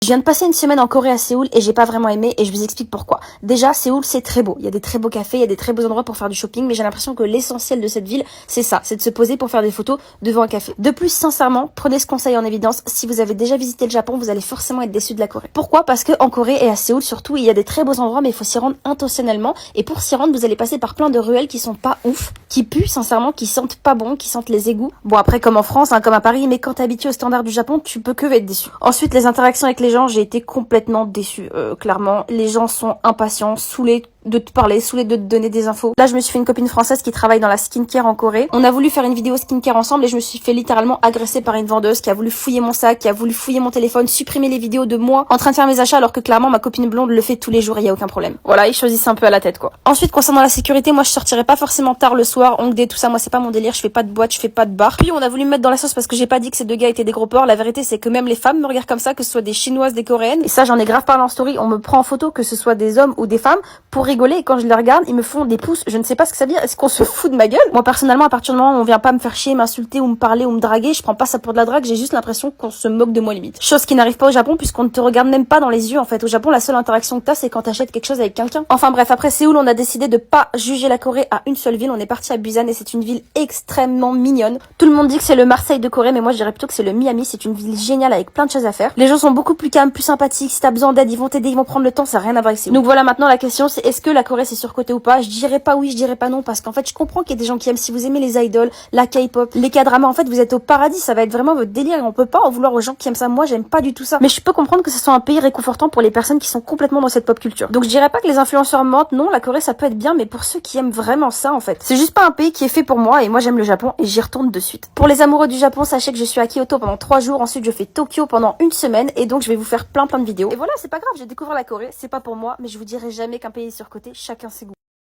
Je viens de passer une semaine en Corée à Séoul et j'ai pas vraiment aimé et je vous explique pourquoi. Déjà, Séoul c'est très beau, il y a des très beaux cafés, il y a des très beaux endroits pour faire du shopping, mais j'ai l'impression que l'essentiel de cette ville, c'est ça, c'est de se poser pour faire des photos devant un café. De plus, sincèrement, prenez ce conseil en évidence, si vous avez déjà visité le Japon, vous allez forcément être déçu de la Corée. Pourquoi? Parce que en Corée et à Séoul surtout, il y a des très beaux endroits mais il faut s'y rendre intentionnellement et pour s'y rendre, vous allez passer par plein de ruelles qui sont pas ouf, qui puent sincèrement, qui sentent pas bon, qui sentent les égouts. Bon après comme en France, comme à Paris, mais quand t'es habitué aux standards du Japon, tu peux que être déçu. Ensuite, les interactions avec les gens, j'ai été complètement déçue, clairement. Les gens sont impatients, saoulés de te parler, saoulés de te donner des infos. Là, je me suis fait une copine française qui travaille dans la skincare en Corée. On a voulu faire une vidéo skincare ensemble et je me suis fait littéralement agresser par une vendeuse qui a voulu fouiller mon sac, qui a voulu fouiller mon téléphone, supprimer les vidéos de moi en train de faire mes achats alors que clairement ma copine blonde le fait tous les jours, il y a aucun problème. Voilà, ils choisissent un peu à la tête quoi. Ensuite, concernant la sécurité, moi je sortirais pas forcément tard le soir, hongdé, tout ça, moi c'est pas mon délire, je fais pas de boîte, je fais pas de bar. Puis on a voulu me mettre dans la sauce parce que j'ai pas dit que ces deux gars étaient des gros porcs. La vérité c'est que même les femmes me regardent comme ça, que ce soit des chinoises, des coréennes. Et ça j'en ai grave parlé en story, on me prend en photo que ce soit des hommes ou des femmes pour rigoler et quand je les regarde, ils me font des pouces, je ne sais pas ce que ça veut dire, est-ce qu'on se fout de ma gueule? Moi personnellement, à partir du moment où on vient pas me faire chier, m'insulter ou me parler ou me draguer, je prends pas ça pour de la drague, j'ai juste l'impression qu'on se moque de moi limite. Chose qui n'arrive pas au Japon puisqu'on ne te regarde même pas dans les yeux en fait. Au Japon, la seule interaction que t'as c'est quand t'achètes quelque chose avec quelqu'un. Enfin bref, après Séoul, on a décidé de pas juger la Corée à une seule ville, on est parti à Busan et c'est une ville extrêmement mignonne. Tout le monde dit que c'est le Marseille de Corée, mais moi je dirais plutôt que c'est le Miami, c'est une ville géniale avec plein de choses à faire. Les gens sont beaucoup plus calmes, plus sympathiques, si t'as besoin d'aide, ils vont t'aider, ils vont prendre le temps, ça n'a rien à voir avec Séoul. Donc voilà, maintenant la question c'est est-ce que la Corée c'est surcoté ou pas? Je dirais pas oui, je dirais pas non parce qu'en fait je comprends qu'il y a des gens qui aiment, si vous aimez les idols, la K-pop, les K-dramas, en fait vous êtes au paradis, ça va être vraiment votre délire et on peut pas en vouloir aux gens qui aiment ça. Moi j'aime pas du tout ça, mais je peux comprendre que ce soit un pays réconfortant pour les personnes qui sont complètement dans cette pop culture. Donc je dirais pas que les influenceurs mentent, non, la Corée ça peut être bien, mais pour ceux qui aiment vraiment ça en fait, c'est juste pas un pays qui est fait pour moi et moi j'aime le Japon et j'y retourne de suite. Pour les amoureux du Japon, sachez que je suis à Kyoto pendant 3 jours, ensuite je fais Tokyo pendant une semaine et donc je vais vous faire plein de vidéos. Et voilà, c'est pas grave, j'ai découvert la Corée, c'est pas pour moi, mais je vous dirai jamais qu'un pays est surcoté, chacun ses goûts.